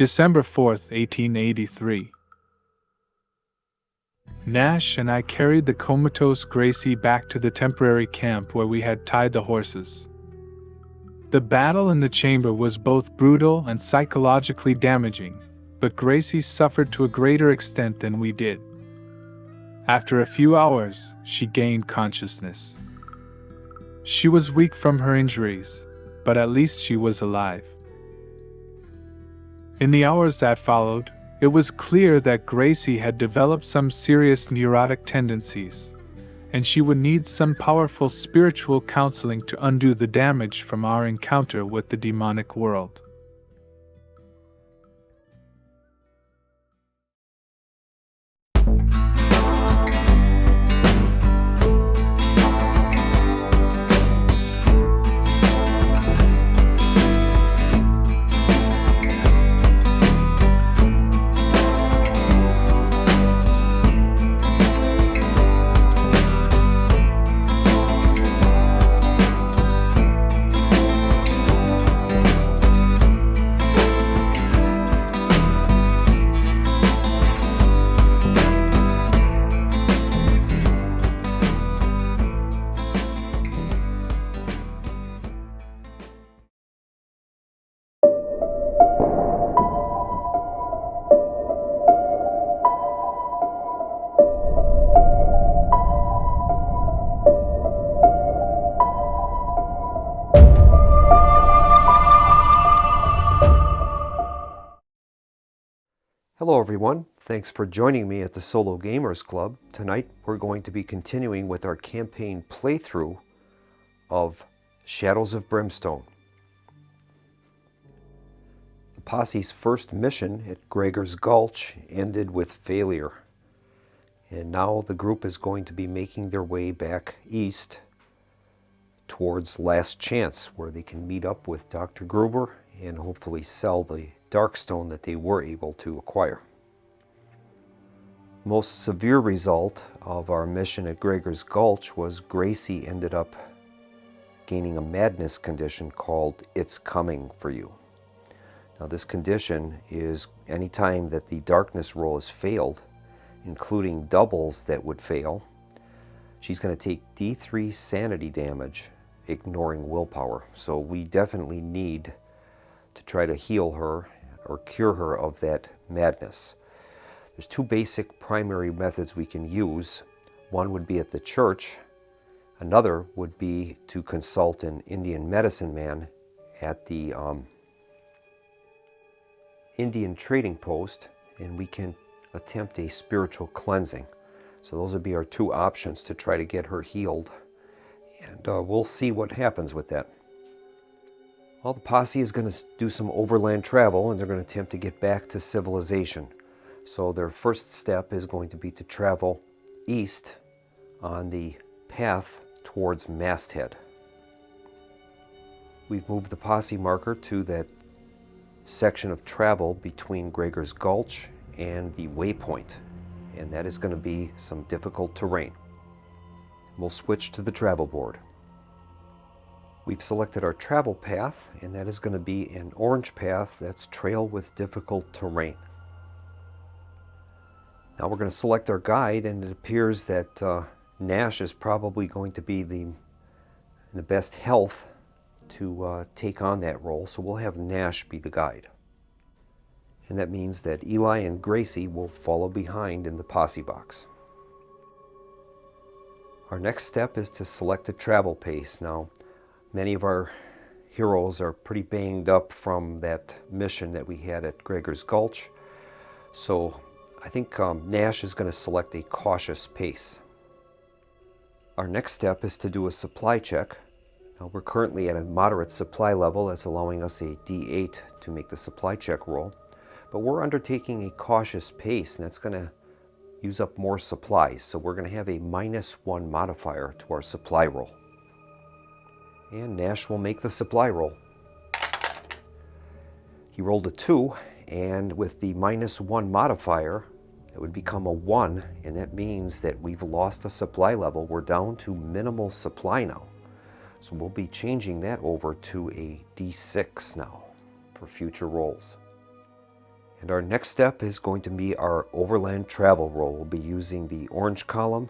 December 4th, 1883. Nash and I carried the comatose Gracie back to the temporary camp where we had tied the horses. The battle in the chamber was both brutal and psychologically damaging, but Gracie suffered to a greater extent than we did. After a few hours, she gained consciousness. She was weak from her injuries, but at least she was alive. In the hours that followed, it was clear that Gracie had developed some serious neurotic tendencies, and she would need some powerful spiritual counseling to undo the damage from our encounter with the demonic world. Hello everyone, thanks for joining me at the Solo Gamers Club. Tonight we're going to be continuing with our campaign playthrough of Shadows of Brimstone. The posse's first mission at Gregor's Gulch ended with failure, and now the group is going to be making their way back east towards Last Chance, where they can meet up with Dr. Gruber and hopefully sell the Darkstone that they were able to acquire. Most severe result of our mission at Gregor's Gulch was Gracie ended up gaining a madness condition called It's Coming for You. Now this condition is any time that the darkness roll has failed, including doubles that would fail, she's going to take D3 sanity damage, ignoring willpower. So we definitely need to try to heal her or cure her of that madness. There's two basic primary methods we can use. One would be at the church. Another would be to consult an Indian medicine man at the Indian trading post, and we can attempt a spiritual cleansing. So those would be our two options to try to get her healed, and we'll see what happens with that. Well, the posse is going to do some overland travel, and they're going to attempt to get back to civilization. So their first step is going to be to travel east on the path towards Masthead. We've moved the posse marker to that section of travel between Gregor's Gulch and the waypoint, and that is going to be some difficult terrain. We'll switch to the travel board. We've selected our travel path, and that is going to be an orange path that's trail with difficult terrain. Now we're going to select our guide, and it appears that Nash is probably going to be in the best health to take on that role, so we'll have Nash be the guide. And that means that Eli and Gracie will follow behind in the posse box. Our next step is to select a travel pace. Now, many of our heroes are pretty banged up from that mission that we had at Gregor's Gulch, so I think Nash is going to select a cautious pace. Our next step is to do a supply check. Now we're currently at a moderate supply level that's allowing us a D8 to make the supply check roll, but we're undertaking a cautious pace, and that's going to use up more supplies, so we're going to have a -1 modifier to our supply roll. And Nash will make the supply roll. He rolled a 2, and with the -1 modifier, it would become a 1, and that means that we've lost a supply level. We're down to minimal supply now. So we'll be changing that over to a D6 now for future rolls. And our next step is going to be our overland travel roll. We'll be using the orange column.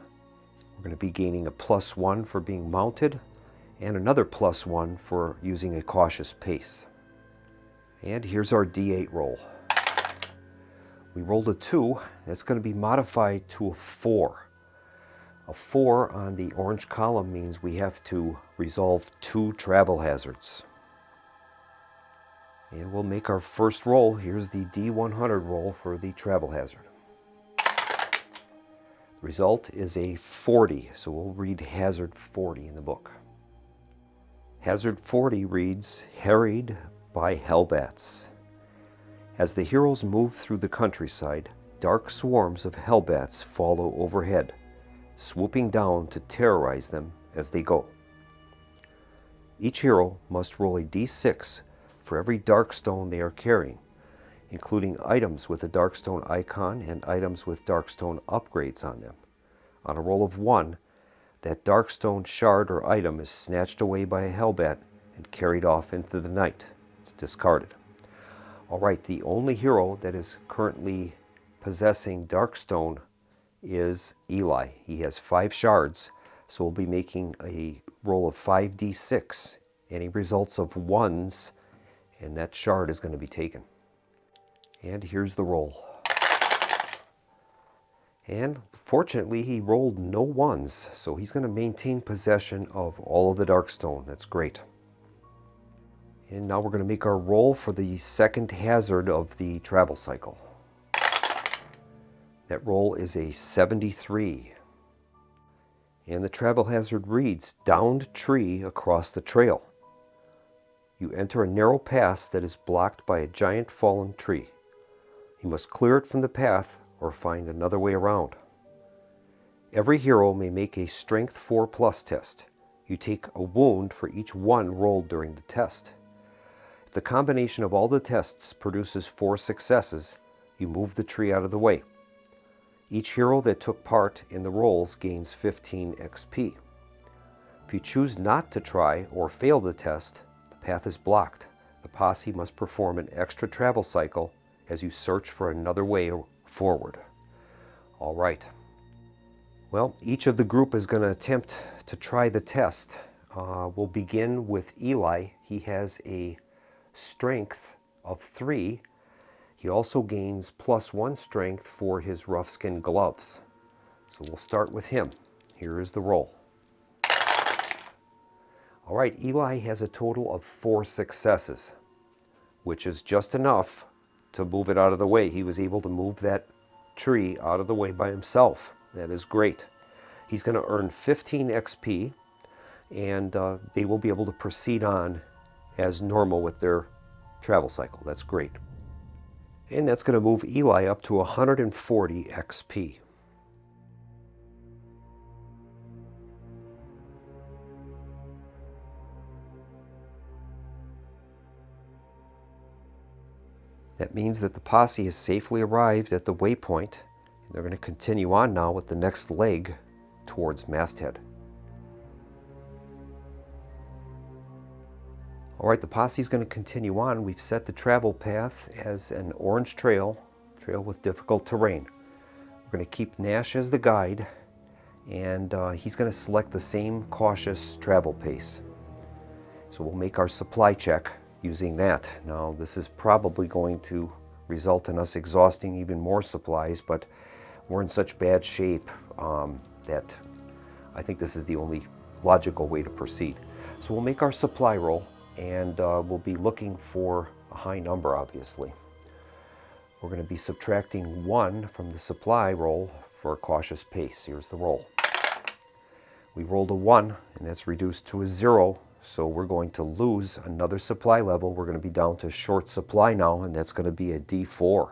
We're going to be gaining a +1 for being mounted and another +1 for using a cautious pace. And here's our D8 roll. We rolled a 2. That's going to be modified to a 4. A 4 on the orange column means we have to resolve 2 travel hazards. And we'll make our first roll. Here's the D100 roll for the travel hazard. The result is a 40, so we'll read hazard 40 in the book. Hazard 40 reads, harried by hellbats. As the heroes move through the countryside, dark swarms of hellbats follow overhead, swooping down to terrorize them as they go. Each hero must roll a d6 for every darkstone they are carrying, including items with a darkstone icon and items with darkstone upgrades on them. On a roll of 1, that darkstone shard or item is snatched away by a hellbat and carried off into the night. It's discarded. Alright, the only hero that is currently possessing darkstone is Eli. He has 5 shards, so we'll be making a roll of 5d6. Any results of 1s, and that shard is going to be taken. And here's the roll. And fortunately, he rolled no 1s, so he's going to maintain possession of all of the darkstone. That's great. And now we're going to make our roll for the second hazard of the travel cycle. That roll is a 73. And the travel hazard reads, downed tree across the trail. You enter a narrow pass that is blocked by a giant fallen tree. You must clear it from the path or find another way around. Every hero may make a Strength 4+ test. You take a wound for each 1 rolled during the test. If the combination of all the tests produces 4 successes, you move the tree out of the way. Each hero that took part in the rolls gains 15 XP. If you choose not to try or fail the test, the path is blocked. The posse must perform an extra travel cycle as you search for another way forward. All right. Well, each of the group is going to attempt to try the test. We'll begin with Eli. He has a strength of 3. He also gains +1 strength for his rough-skin gloves. So we'll start with him. Here is the roll. All right, Eli has a total of 4 successes, which is just enough to move it out of the way. He was able to move that tree out of the way by himself. That is great. He's going to earn 15 XP, and they will be able to proceed on as normal with their travel cycle. That's great. And that's going to move Eli up to 140 XP. That means that the posse has safely arrived at the waypoint, and they're going to continue on now with the next leg towards Masthead. All right, the posse is going to continue on. We've set the travel path as an orange trail with difficult terrain. We're going to keep Nash as the guide, and he's going to select the same cautious travel pace. So we'll make our supply check using that. Now, this is probably going to result in us exhausting even more supplies, but we're in such bad shape that I think this is the only logical way to proceed. So we'll make our supply roll, and we'll be looking for a high number, obviously. We're going to be subtracting 1 from the supply roll for a cautious pace. Here's the roll. We rolled a 1, and that's reduced to a 0, so we're going to lose another supply level. We're going to be down to short supply now, and that's going to be a D4.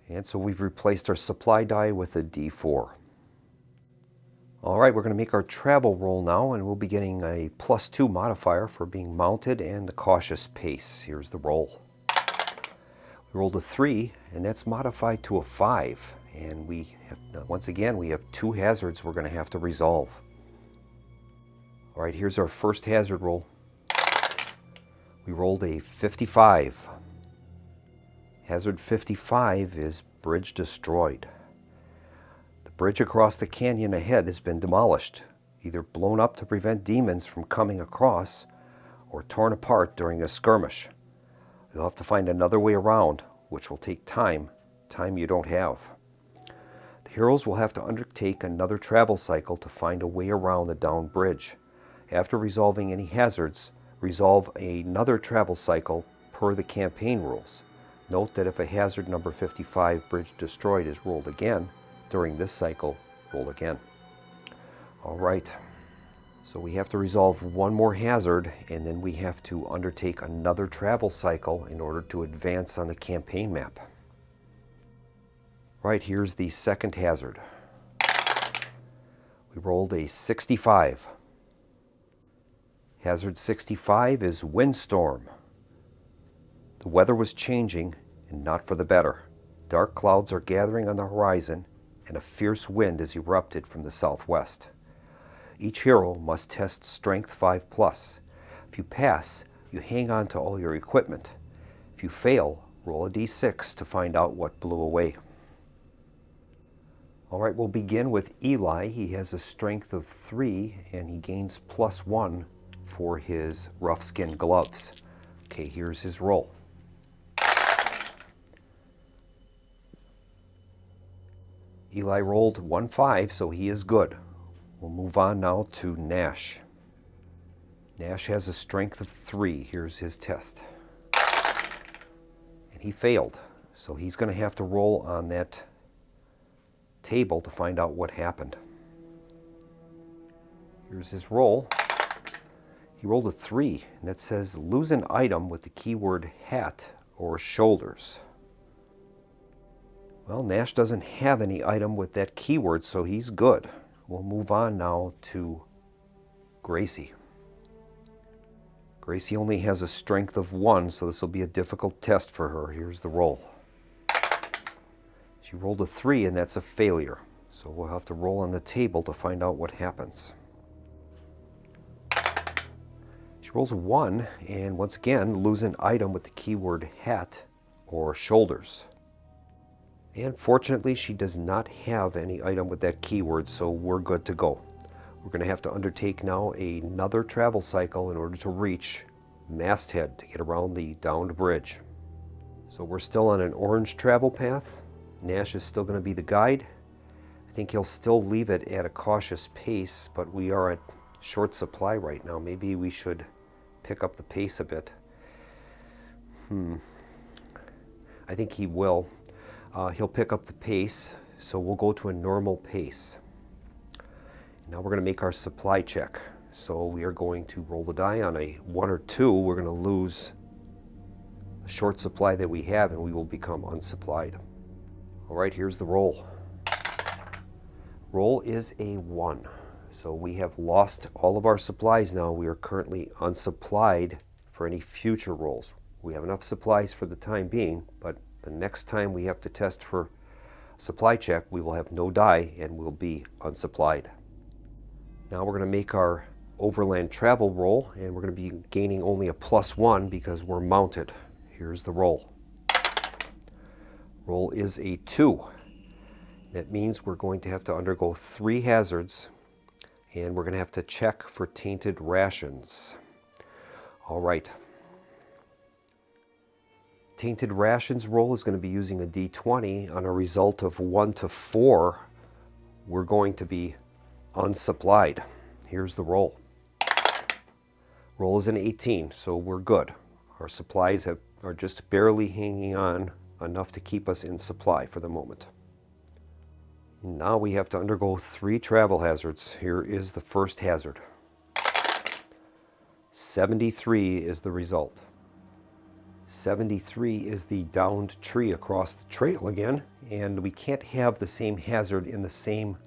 And so we've replaced our supply die with a D4. All right, we're going to make our travel roll now, and we'll be getting a +2 modifier for being mounted and the cautious pace. Here's the roll. We rolled a 3, and that's modified to a 5. And we have, once again, we have 2 hazards we're going to have to resolve. All right, here's our first hazard roll. We rolled a 55. Hazard 55 is bridge destroyed. The bridge across the canyon ahead has been demolished, either blown up to prevent demons from coming across or torn apart during a skirmish. You'll have to find another way around, which will take time you don't have. The heroes will have to undertake another travel cycle to find a way around the downed bridge. After resolving any hazards, resolve another travel cycle per the campaign rules. Note that if a hazard number 55, bridge destroyed, is rolled again during this cycle, roll again. All right, so we have to resolve one more hazard, and then we have to undertake another travel cycle in order to advance on the campaign map. Right, here's the second hazard. We rolled a 65. Hazard 65 is windstorm. The weather was changing, and not for the better. Dark clouds are gathering on the horizon, and a fierce wind has erupted from the southwest. Each hero must test Strength 5+. If you pass, you hang on to all your equipment. If you fail, roll a d6 to find out what blew away. All right, we'll begin with Eli. He has a strength of 3, and he gains +1 for his rough skin gloves. Okay, here's his roll. Eli rolled 1-5, so he is good. We'll move on now to Nash. Nash has a strength of 3. Here's his test. And he failed, so he's going to have to roll on that table to find out what happened. Here's his roll. He rolled a 3, and that says lose an item with the keyword hat or shoulders. Well, Nash doesn't have any item with that keyword, so he's good. We'll move on now to Gracie. Gracie only has a strength of 1, so this will be a difficult test for her. Here's the roll. She rolled a 3, and that's a failure. So we'll have to roll on the table to find out what happens. She rolls a 1, and once again, lose an item with the keyword hat or shoulders. And fortunately, she does not have any item with that keyword, so we're good to go. We're going to have to undertake now another travel cycle in order to reach Masthead to get around the downed bridge. So we're still on an orange travel path. Nash is still going to be the guide. I think he'll still leave it at a cautious pace, but we are at short supply right now. Maybe we should pick up the pace a bit. I think he will. He'll pick up the pace, so we'll go to a normal pace. Now we're going to make our supply check. So we are going to roll the die on a 1 or 2. We're going to lose the short supply that we have, and we will become unsupplied. All right, here's the roll. Roll is a 1. So we have lost all of our supplies now. We are currently unsupplied for any future rolls. We have enough supplies for the time being, but the next time we have to test for supply check, we will have no die and we'll be unsupplied. Now we're going to make our overland travel roll, and we're going to be gaining only a +1 because we're mounted. Here's the roll. Roll is a 2. That means we're going to have to undergo 3 hazards, and we're going to have to check for tainted rations. All right. Tainted rations roll is going to be using a d20. On a result of 1 to 4, we're going to be unsupplied. Here's the roll. Roll is an 18, so we're good. Our supplies are just barely hanging on enough to keep us in supply for the moment. Now we have to undergo 3 travel hazards. Here is the first hazard. 73 is the result. 73 is the downed tree across the trail again, and we can't have the same hazard in the same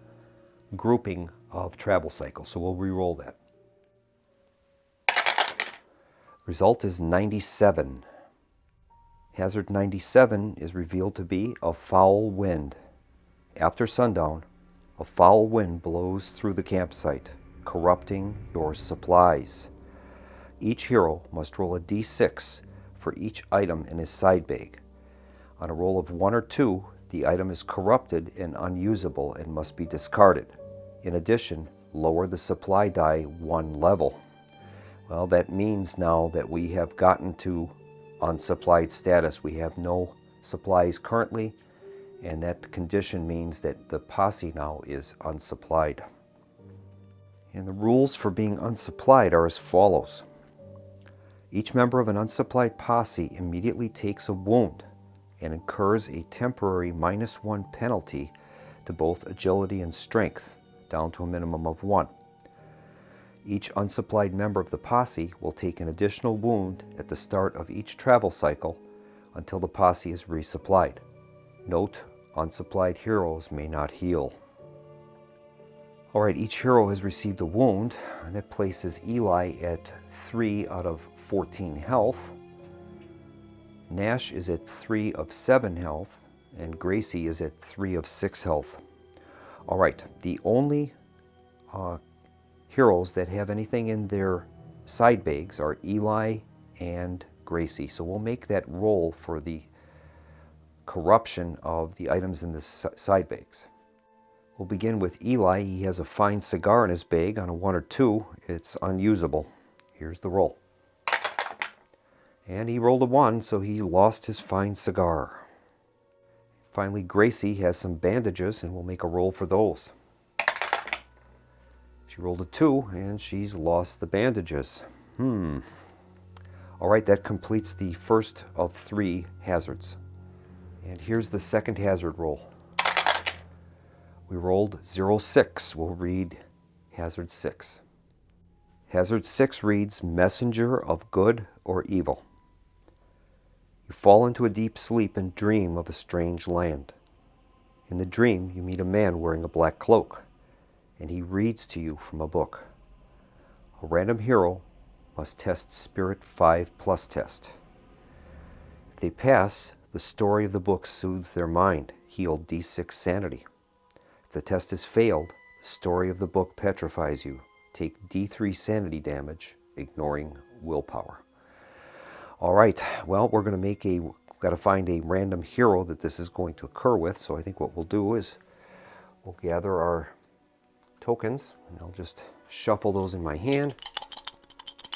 grouping of travel cycles, so we'll re-roll that. Result is 97. Hazard 97 is revealed to be a foul wind. After sundown, a foul wind blows through the campsite, corrupting your supplies. Each hero must roll a d6 for each item in his side bag. On a roll of 1 or 2, the item is corrupted and unusable and must be discarded. In addition, lower the supply die 1 level. Well, that means now that we have gotten to unsupplied status. We have no supplies currently, and that condition means that the posse now is unsupplied. And the rules for being unsupplied are as follows. Each member of an unsupplied posse immediately takes a wound and incurs a temporary -1 penalty to both agility and strength, down to a minimum of 1. Each unsupplied member of the posse will take an additional wound at the start of each travel cycle until the posse is resupplied. Note, unsupplied heroes may not heal. Alright, each hero has received a wound, and that places Eli at 3 out of 14 health. Nash is at 3 of 7 health, and Gracie is at 3 of 6 health. Alright, the only heroes that have anything in their side bags are Eli and Gracie. So we'll make that roll for the corruption of the items in the side bags. We'll begin with Eli. He has a fine cigar in his bag. On a 1 or 2, it's unusable. Here's the roll. And he rolled a 1, so he lost his fine cigar. Finally, Gracie has some bandages, and we'll make a roll for those. She rolled a 2, and she's lost the bandages. Alright, that completes the first of 3 hazards. And here's the second hazard roll. We rolled 06. We'll read hazard 6. Hazard 6 reads, Messenger of Good or Evil. You fall into a deep sleep and dream of a strange land. In the dream, you meet a man wearing a black cloak, and he reads to you from a book. A random hero must test Spirit 5+ test. If they pass, the story of the book soothes their mind, healed D6 sanity. If the test is failed, the story of the book petrifies you. Take D3 sanity damage, ignoring willpower. All right, well, we're going to got to find a random hero that this is going to occur with. So I think what we'll do is we'll gather our tokens, and I'll just shuffle those in my hand,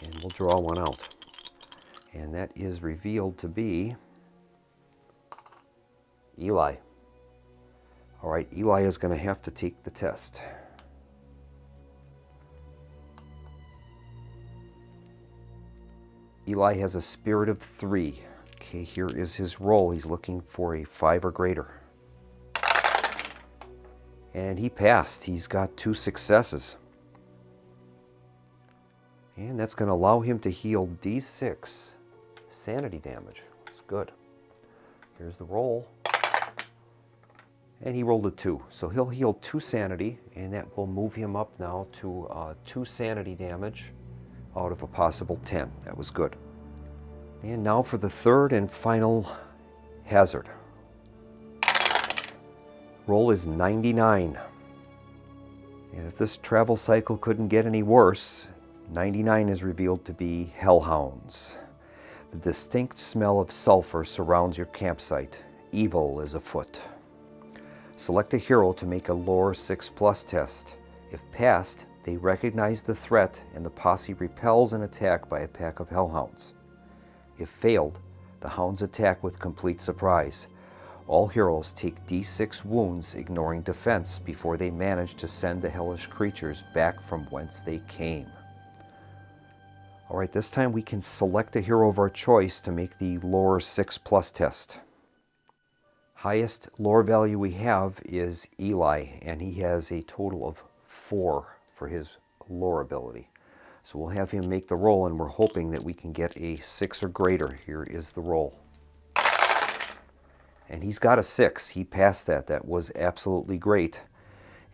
and we'll draw one out. And that is revealed to be Eli. All right, Eli is going to have to take the test. Eli has a spirit of 3. Okay, here is his roll. He's looking for a 5 or greater. And he passed. He's got 2 successes. And that's going to allow him to heal D6 sanity damage. That's good. Here's the roll. And he rolled a 2. So he'll heal 2 sanity, and that will move him up now to 2 sanity damage out of a possible 10. That was good. And now for the third and final hazard. Roll is 99. And if this travel cycle couldn't get any worse, 99 is revealed to be hellhounds. The distinct smell of sulfur surrounds your campsite. Evil is afoot. Select a hero to make a lore 6+ test. If passed, they recognize the threat and the posse repels an attack by a pack of hellhounds. If failed, the hounds attack with complete surprise. All heroes take D6 wounds, ignoring defense, before they manage to send the hellish creatures back from whence they came. Alright, this time we can select a hero of our choice to make the lore 6+ test. Highest lore value we have is Eli, and he has a total of 4 for his lore ability. So we'll have him make the roll, and we're hoping that we can get a 6 or greater. Here is the roll. And he's got a 6. He passed that. That was absolutely great.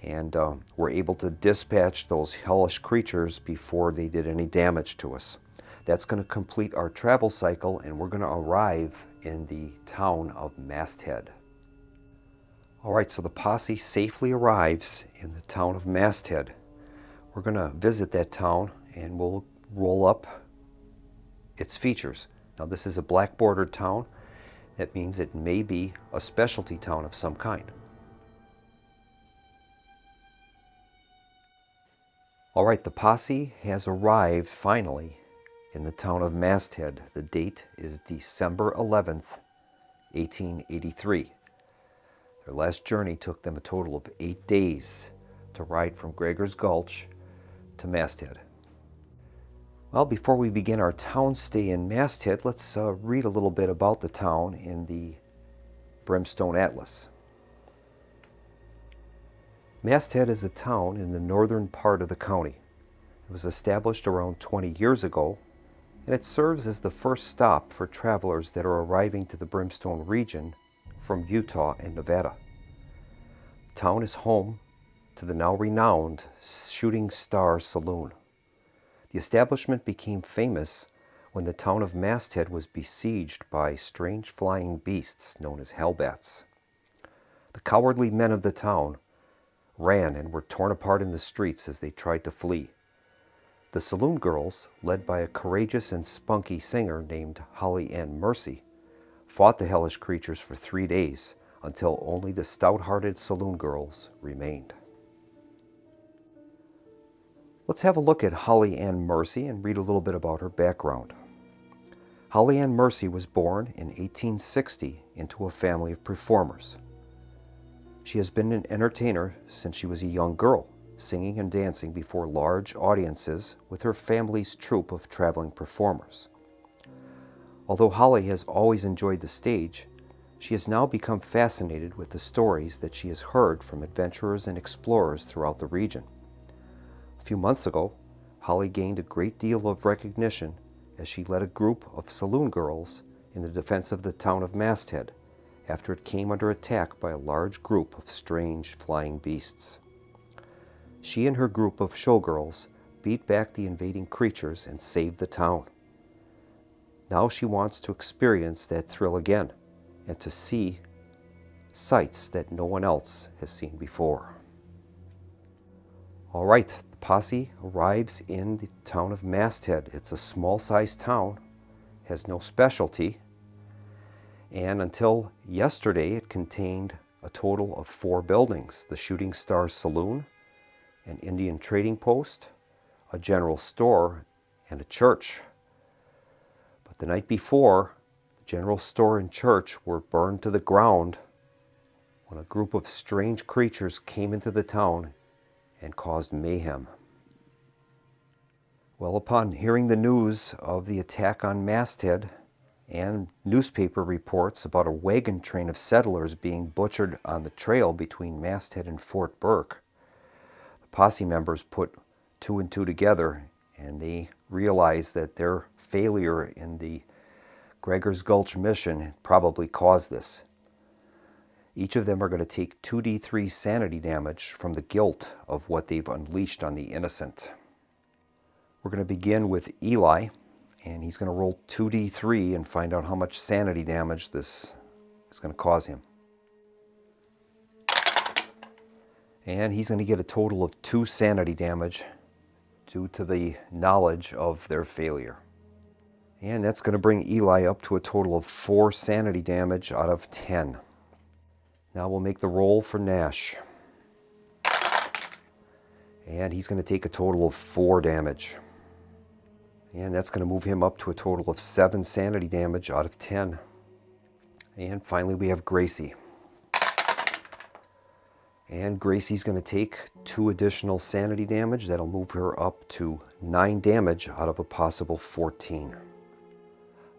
And we're able to dispatch those hellish creatures before they did any damage to us. That's going to complete our travel cycle, and we're going to arrive in the town of Masthead. Alright, so the posse safely arrives in the town of Masthead. We're going to visit that town, and we'll roll up its features. Now this is a black bordered town. That means it may be a specialty town of some kind. All right, the posse has arrived finally in the town of Masthead. The date is December 11th, 1883. Their last journey took them a total of 8 days to ride from Gregor's Gulch to Masthead. Well, before we begin our town stay in Masthead, let's read a little bit about the town in the Brimstone Atlas. Masthead is a town in the northern part of the county. It was established around 20 years ago, and it serves as the first stop for travelers that are arriving to the Brimstone region from Utah and Nevada. The town is home to the now renowned Shooting Star Saloon. The establishment became famous when the town of Masthead was besieged by strange flying beasts known as hellbats. The cowardly men of the town ran and were torn apart in the streets as they tried to flee. The saloon girls, led by a courageous and spunky singer named Holly Ann Mercy, fought the hellish creatures for 3 days until only the stout-hearted saloon girls remained. Let's have a look at Holly Ann Mercy and read a little bit about her background. Holly Ann Mercy was born in 1860 into a family of performers. She has been an entertainer since she was a young girl, singing and dancing before large audiences with her family's troupe of traveling performers. Although Holly has always enjoyed the stage, she has now become fascinated with the stories that she has heard from adventurers and explorers throughout the region. A few months ago, Holly gained a great deal of recognition as she led a group of saloon girls in the defense of the town of Masthead after it came under attack by a large group of strange flying beasts. She and her group of showgirls beat back the invading creatures and saved the town. Now she wants to experience that thrill again and to see sights that no one else has seen before. All right, the posse arrives in the town of Masthead. It's a small-sized town, has no specialty, and until yesterday it contained a total of 4 buildings: the Shooting Star Saloon, an Indian trading post, a general store, and a church. But the night before, the general store and church were burned to the ground when a group of strange creatures came into the town and caused mayhem. Well, upon hearing the news of the attack on Masthead and newspaper reports about a wagon train of settlers being butchered on the trail between Masthead and Fort Burke, the posse members put 2 and 2 together, and they realized that their failure in the Gregor's Gulch mission probably caused this. Each of them are going to take 2d3 sanity damage from the guilt of what they've unleashed on the innocent. We're going to begin with Eli, and he's going to roll 2d3 and find out how much sanity damage this is going to cause him. And he's going to get a total of 2 sanity damage due to the knowledge of their failure. And that's going to bring Eli up to a total of 4 sanity damage out of 10. Now we'll make the roll for Nash. And he's going to take a total of 4 damage. And that's going to move him up to a total of 7 sanity damage out of 10. And finally we have Gracie. And Gracie's going to take 2 additional sanity damage. That'll move her up to 9 damage out of a possible 14.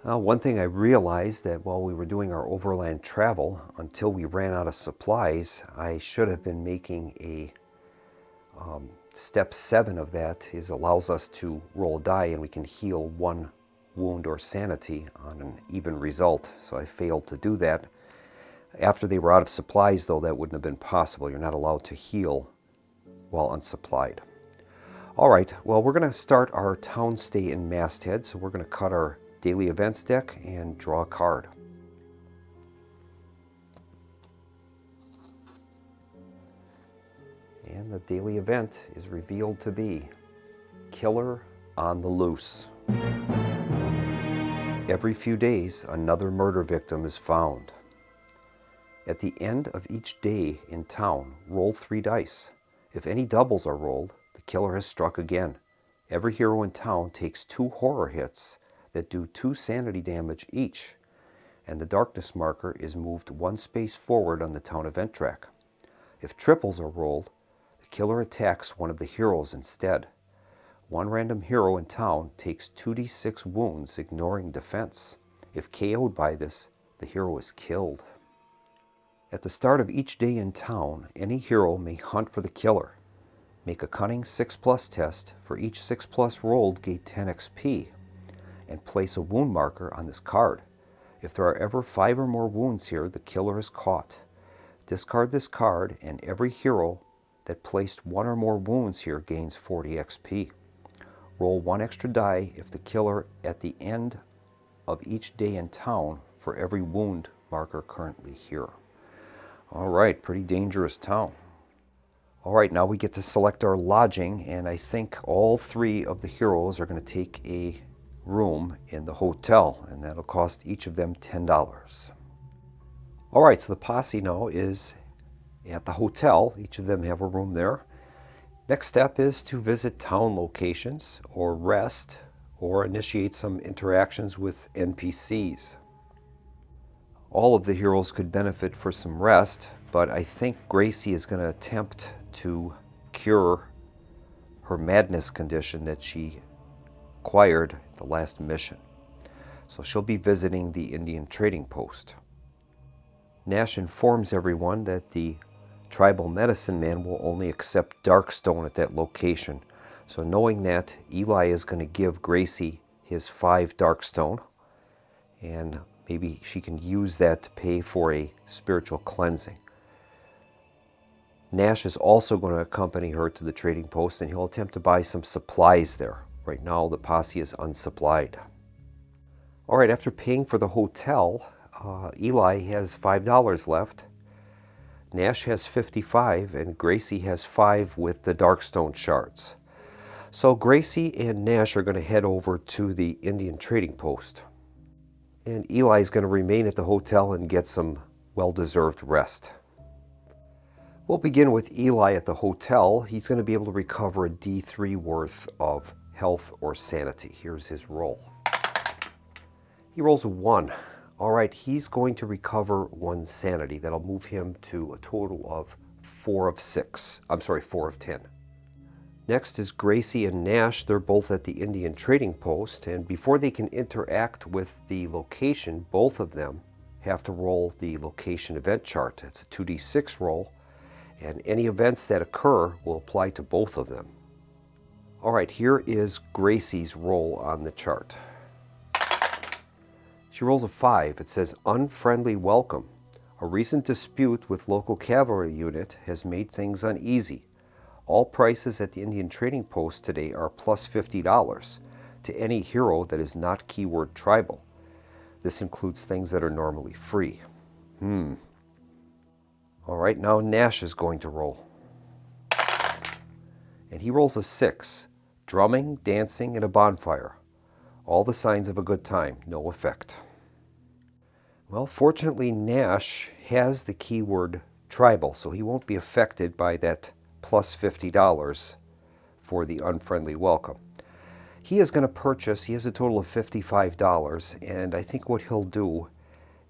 One thing I realized that while we were doing our overland travel, until we ran out of supplies, I should have been making a step 7 of that allows us to roll a die and we can heal 1 wound or sanity on an even result. So I failed to do that. After they were out of supplies, though, that wouldn't have been possible. You're not allowed to heal while unsupplied. All right, well, we're going to start our town stay in Masthead, so we're going to cut our daily events deck and draw a card. And the daily event is revealed to be Killer on the Loose. Every few days, another murder victim is found. At the end of each day in town, roll 3 dice. If any doubles are rolled, the killer has struck again. Every hero in town takes 2 horror hits that do 2 sanity damage each, and the darkness marker is moved 1 space forward on the town event track. If triples are rolled, the killer attacks one of the heroes instead. One random hero in town takes 2d6 wounds, ignoring defense. If KO'd by this, the hero is killed. At the start of each day in town, any hero may hunt for the killer. Make a cunning 6+ test. For each 6+ rolled, gain 10 XP, and place a wound marker on this card. If there are ever 5 or more wounds here, the killer is caught. Discard this card, and every hero that placed 1 or more wounds here gains 40 XP. Roll 1 extra die if the killer at the end of each day in town for every wound marker currently here. All right, pretty dangerous town. All right, now we get to select our lodging, and I think all 3 of the heroes are going to take a room in the hotel, and that'll cost each of them $10. All right, so the posse now is at the hotel. Each of them have a room there. Next step is to visit town locations, or rest, or initiate some interactions with NPCs. All of the heroes could benefit for some rest, but I think Gracie is going to attempt to cure her madness condition that she acquired at the last mission. So she'll be visiting the Indian trading post. Nash informs everyone that the tribal medicine man will only accept Darkstone at that location. So knowing that, Eli is going to give Gracie his 5 Darkstone, and maybe she can use that to pay for a spiritual cleansing. Nash is also going to accompany her to the trading post, and he'll attempt to buy some supplies there. Right now, the posse is unsupplied. All right, after paying for the hotel, Eli has $5 left. Nash has 55, and Gracie has 5 with the Darkstone shards. So Gracie and Nash are going to head over to the Indian trading post. And Eli is going to remain at the hotel and get some well-deserved rest. We'll begin with Eli at the hotel. He's going to be able to recover a D3 worth of health or sanity. Here's his roll. He rolls a 1. All right, he's going to recover 1 sanity. That'll move him to a total of 4 of 10. Next is Gracie and Nash. They're both at the Indian trading post, and before they can interact with the location, both of them have to roll the location event chart. It's a 2d6 roll, and any events that occur will apply to both of them. All right, here is Gracie's roll on the chart. She rolls a 5. It says, unfriendly welcome. A recent dispute with local cavalry unit has made things uneasy. All prices at the Indian trading post today are plus $50 to any hero that is not keyword tribal. This includes things that are normally free. All right, now Nash is going to roll. And he rolls a 6. Drumming, dancing, and a bonfire. All the signs of a good time, no effect. Well, fortunately, Nash has the keyword tribal, so he won't be affected by that plus $50 for the unfriendly welcome. He is going to purchase, he has a total of $55, and I think what he'll do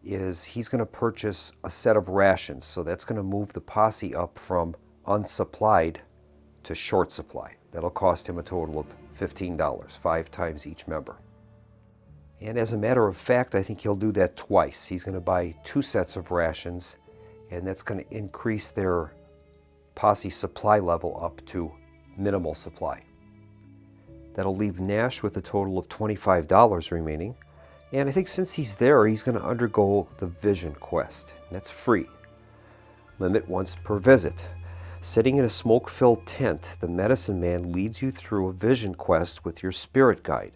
is he's going to purchase a set of rations, so that's going to move the posse up from unsupplied to short supply. That'll cost him a total of $15, 5 times each member. And as a matter of fact, I think he'll do that twice. He's going to buy 2 sets of rations, and that's going to increase their posse supply level up to minimal supply. That'll leave Nash with a total of $25 remaining. And I think since he's there, he's going to undergo the Vision quest. That's free. Limit once per visit. Sitting in a smoke-filled tent, the medicine man leads you through a Vision quest with your spirit guide.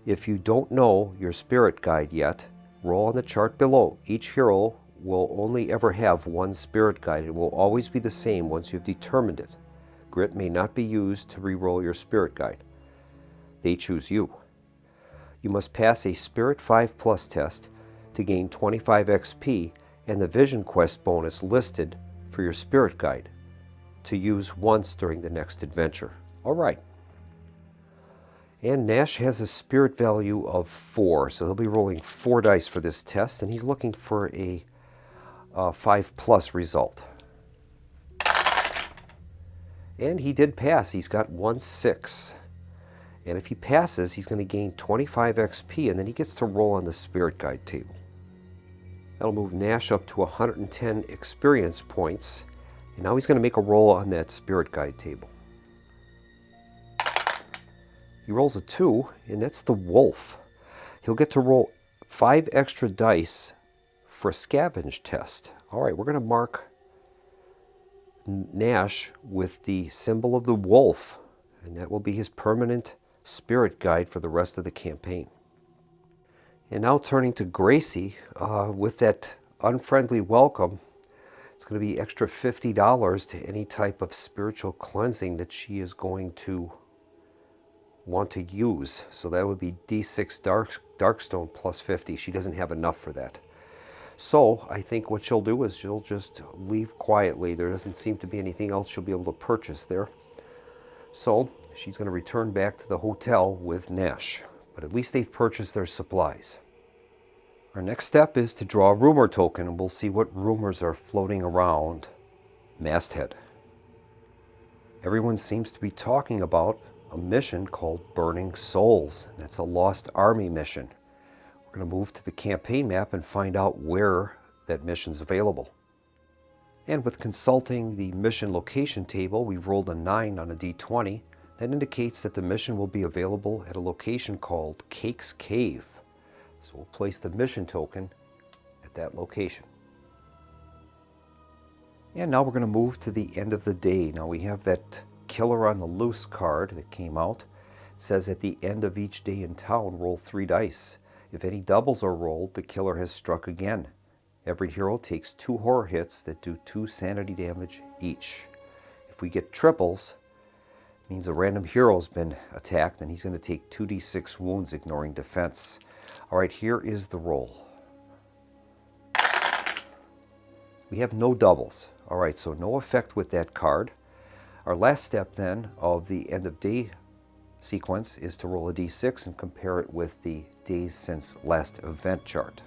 If you don't know your spirit guide yet, roll on the chart below. Each hero will only ever have 1 spirit guide. It will always be the same once you've determined it. Grit may not be used to re-roll your spirit guide. They choose you. You must pass a Spirit 5 Plus test to gain 25 XP and the Vision Quest bonus listed for your Spirit Guide to use once during the next adventure. All right. And Nash has a spirit value of 4, so he'll be rolling 4 dice for this test, and he's looking for a 5 plus result. And he did pass. He's got 1 6. And if he passes, he's going to gain 25 XP, and then he gets to roll on the Spirit Guide table. That'll move Nash up to 110 experience points, and now he's going to make a roll on that Spirit Guide table. He rolls a 2, and that's the Wolf. He'll get to roll 5 extra dice for a scavenge test. All right, we're going to mark Nash with the symbol of the wolf, and that will be his permanent spirit guide for the rest of the campaign. And now turning to Gracie, with that unfriendly welcome, it's going to be extra $50 to any type of spiritual cleansing that she is going to want to use. So that would be D6 Darkstone plus 50. She doesn't have enough for that. So I think what she'll do is she'll just leave quietly. There doesn't seem to be anything else she'll be able to purchase there. So she's going to return back to the hotel with Nash. But at least they've purchased their supplies. Our next step is to draw a rumor token, and we'll see what rumors are floating around Masthead. Everyone seems to be talking about a mission called Burning Souls. That's a Lost Army mission. We're going to move to the campaign map and find out where that mission's available. And with consulting the mission location table, we rolled a 9 on a d20. That indicates that the mission will be available at a location called Cake's Cave. So we'll place the mission token at that location. And now we're going to move to the end of the day. Now we have that Killer on the Loose card that came out. It says at the end of each day in town, roll 3 dice. If any doubles are rolled, the killer has struck again. Every hero takes 2 horror hits that do 2 sanity damage each. If we get triples, it means a random hero's been attacked, and he's going to take 2d6 wounds ignoring defense. All right, here is the roll. We have no doubles. All right, so no effect with that card. Our last step then of the end of day sequence is to roll a d6 and compare it with the days since last event chart.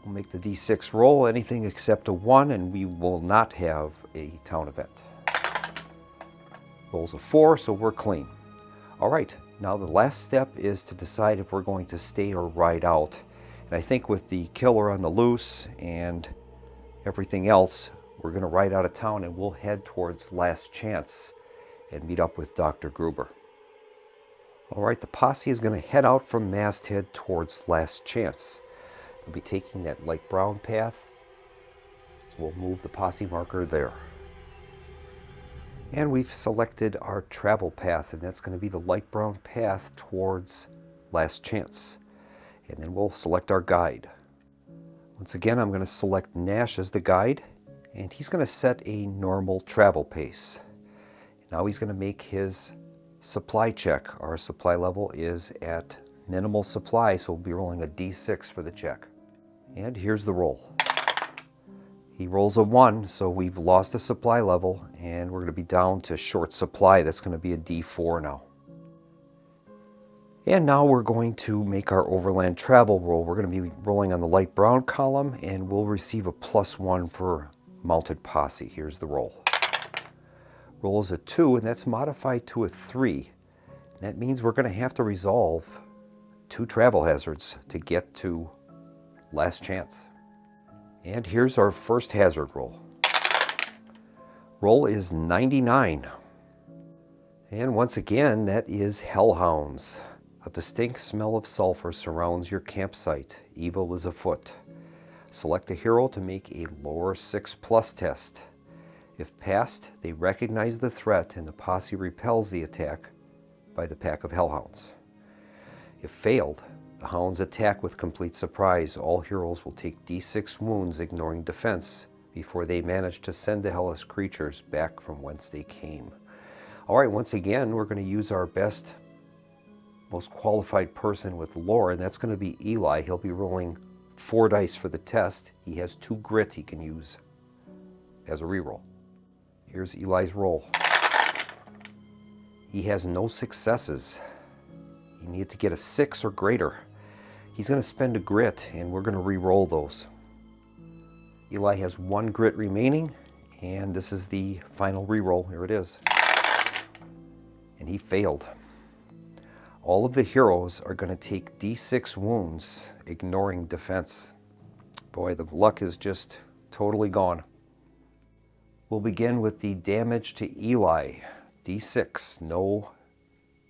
We'll make the d6 roll anything except a 1, and we will not have a town event. Rolls a 4, so we're clean. All right, now the last step is to decide if we're going to stay or ride out. And I think with the Killer on the Loose and everything else, we're going to ride out of town, and we'll head towards Last Chance and meet up with Dr. Gruber. All right, the posse is going to head out from Masthead towards Last Chance. We'll be taking that light brown path, so we'll move the posse marker there. And we've selected our travel path, and that's going to be the light brown path towards Last Chance. And then we'll select our guide. Once again, I'm going to select Nash as the guide, and he's going to set a normal travel pace. Now he's going to make his supply check. Our supply level is at minimal supply, so we'll be rolling a d6 for the check. And here's the roll. He rolls a 1, so we've lost a supply level, and we're going to be down to short supply. That's going to be a d4 now. And now we're going to make our overland travel roll. We're going to be rolling on the light brown column, and we'll receive a +1 for mounted posse. Here's the roll. Roll is a 2, and that's modified to a 3. That means we're going to have to resolve 2 travel hazards to get to Last Chance. And here's our first hazard roll. Roll is 99. And once again, that is Hellhounds. A distinct smell of sulfur surrounds your campsite. Evil is afoot. Select a hero to make a lower 6+ test. If passed, they recognize the threat, and the posse repels the attack by the pack of Hellhounds. If failed, the hounds attack with complete surprise. All heroes will take d6 wounds ignoring defense before they manage to send the hellish creatures back from whence they came. All right, once again, we're going to use our best most qualified person with lore, and that's going to be Eli. He'll be rolling 4 dice for the test. He has 2 grit he can use as a reroll. Here's Eli's roll. He has no successes. He needed to get a 6 or greater. He's going to spend a grit, and we're going to re-roll those. Eli has 1 grit remaining, and this is the final re-roll. Here it is. And he failed. All of the heroes are going to take d6 wounds, ignoring defense. Boy, the luck is just totally gone. We'll begin with the damage to Eli. d6, no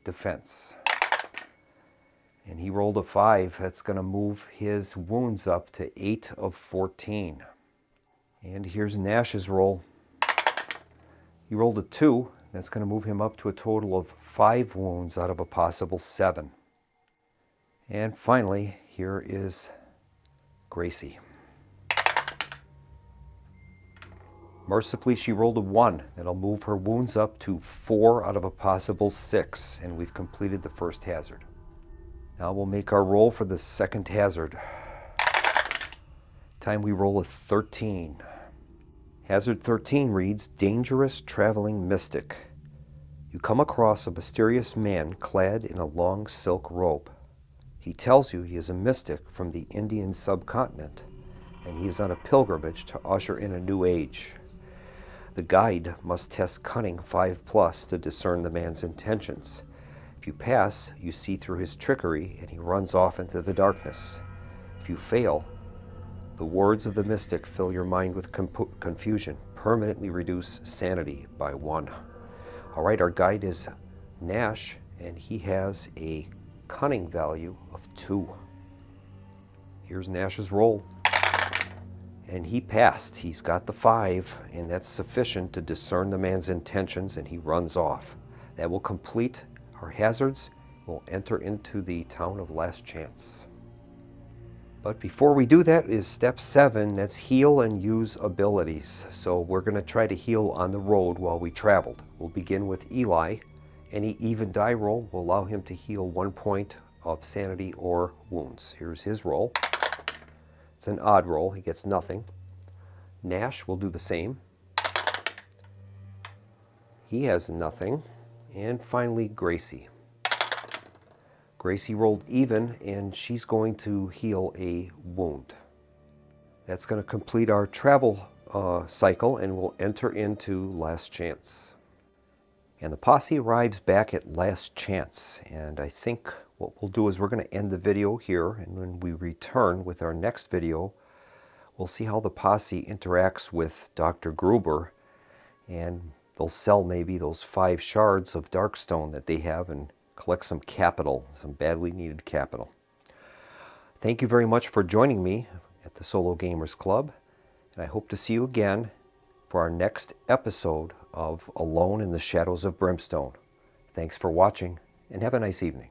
defense. And he rolled a 5. That's going to move his wounds up to 8 of 14. And here's Nash's roll. He rolled a 2. That's going to move him up to a total of 5 wounds out of a possible 7. And finally, here is Gracie. Mercifully, she rolled a 1. That'll move her wounds up to 4 out of a possible 6, and we've completed the first hazard. Now we'll make our roll for the second hazard. Time we roll a 13. Hazard 13 reads, Dangerous Traveling Mystic. You come across a mysterious man clad in a long silk robe. He tells you he is a mystic from the Indian subcontinent, and he is on a pilgrimage to usher in a new age. The guide must test cunning 5+ to discern the man's intentions. If you pass, you see through his trickery, and he runs off into the darkness. If you fail, the words of the mystic fill your mind with confusion, permanently reduce sanity by 1. All right, our guide is Nash, and he has a cunning value of 2. Here's Nash's roll. And he passed. He's got the 5, and that's sufficient to discern the man's intentions, and he runs off. That will complete our hazards. We'll enter into the town of Last Chance. But before we do that is step 7, that's heal and use abilities. So we're going to try to heal on the road while we traveled. We'll begin with Eli. Any even die roll will allow him to heal 1 point of sanity or wounds. Here's his roll. It's an odd roll, he gets nothing. Nash will do the same. He has nothing. And finally, Gracie. Gracie rolled even, and she's going to heal a wound. That's going to complete our travel cycle, and we'll enter into Last Chance. And the posse arrives back at Last Chance, and I think what we'll do is we're going to end the video here, and when we return with our next video, we'll see how the posse interacts with Dr. Gruber, and they'll sell maybe those 5 shards of Darkstone that they have and collect some capital, some badly needed capital. Thank you very much for joining me at the Solo Gamers Club, and I hope to see you again for our next episode of Alone in the Shadows of Brimstone. Thanks for watching, and have a nice evening.